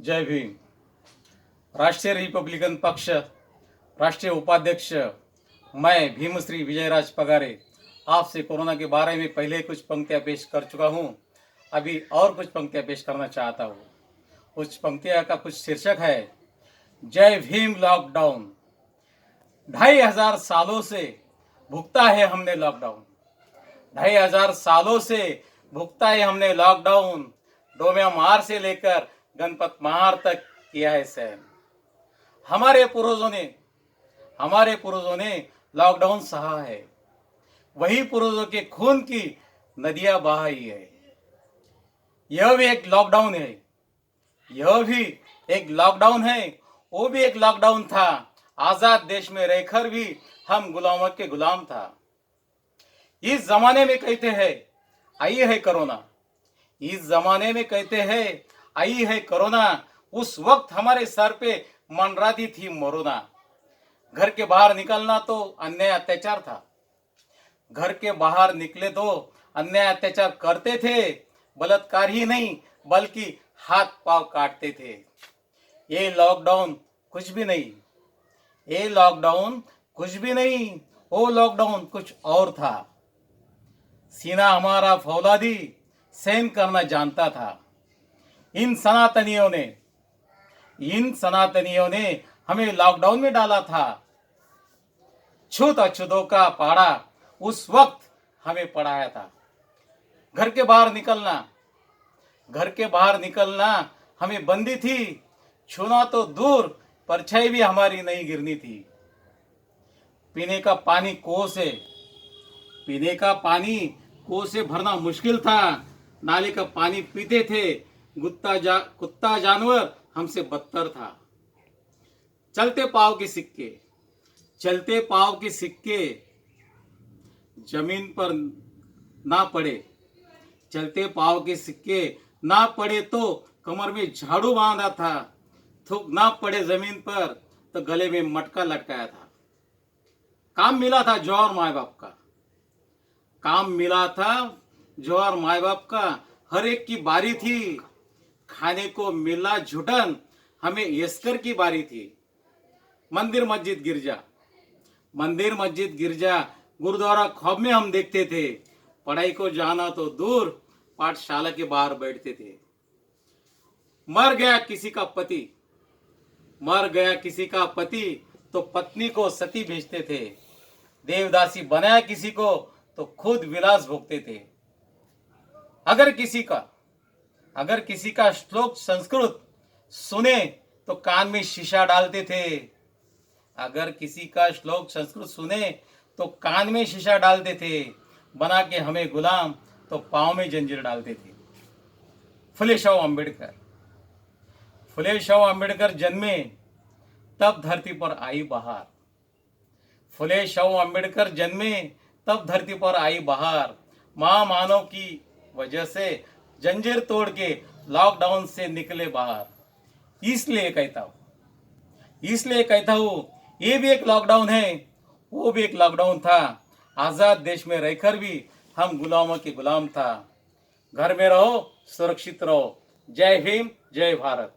जय भीम। राष्ट्रीय रिपब्लिकन पक्ष राष्ट्रीय उपाध्यक्ष मैं भीमश्री विजयराज पगारे आपसे कोरोना के बारे में पहले कुछ पंक्तियां पेश कर चुका हूं। अभी और कुछ पंक्तियां पेश करना चाहता हूं। उस पंक्तियां का कुछ शीर्षक है जय भीम लॉकडाउन। 2500 सालों से भुगता है हमने लॉकडाउन। 2500 सालों से भुगता है हमने लॉकडाउन। डोमिया मार से लेकर गणपत महार तक किया है सहन। हमारे पूर्वजों ने लॉकडाउन सहा है। वही पूर्वजों के खून की नदियां बहाई है। यह भी एक लॉकडाउन है। वो भी एक लॉकडाउन था। आजाद देश में रहकर भी हम गुलामों के गुलाम था। इस जमाने में कहते हैं आई है कोरोना। उस वक्त हमारे सर पे मंडराती थी मोरोना। घर के बाहर निकलना तो अन्याय अत्याचार था। घर के बाहर निकले तो अन्याय अत्याचार करते थे। बलात्कार ही नहीं बल्कि हाथ पांव काटते थे। ये लॉकडाउन कुछ भी नहीं। वो लॉकडाउन कुछ और था। सीना हमारा फौलादी सहन करना जानता था। इन सनातनियों ने हमें लॉकडाउन में डाला था। छूत अछूतों का पाड़ा उस वक्त हमें पढ़ाया था। घर के बाहर निकलना हमें बंदी थी। छूना तो दूर परछाई भी हमारी नहीं गिरनी थी। पीने का पानी कुओं से भरना मुश्किल था। नाले का पानी पीते थे। कुत्ता जानवर हमसे बदतर था। चलते पाव के सिक्के जमीन पर ना पड़े तो कमर में झाड़ू बांधा था। थूक ना पड़े जमीन पर तो गले में मटका लटकाया था। काम मिला था जौहर माए बाप का। हर एक की बारी थी। खाने को मिला झुटन हमें यस्कर की बारी थी। मंदिर मस्जिद गिरजा गुरुद्वारा ख्वाब में हम देखते थे। पढ़ाई को जाना तो दूर पाठशाला के बाहर बैठते थे। मर गया किसी का पति तो पत्नी को सती भेजते थे। देवदासी बनाया किसी को तो खुद विलास भोगते थे। अगर किसी का श्लोक संस्कृत सुने तो कान में शीशा डालते थे। बना के हमें गुलाम तो पांव में जंजीर डालते थे। फुले शाह अम्बेडकर जन्मे तब धरती पर आई बहार। महामानव की वजह से जंजीर तोड़ के लॉकडाउन से निकले बाहर। इसलिए कहता हूं ये भी एक लॉकडाउन है। वो भी एक लॉकडाउन था। आजाद देश में रहकर भी हम गुलामों के गुलाम था। घर में रहो, सुरक्षित रहो। जय भीम, जय भारत।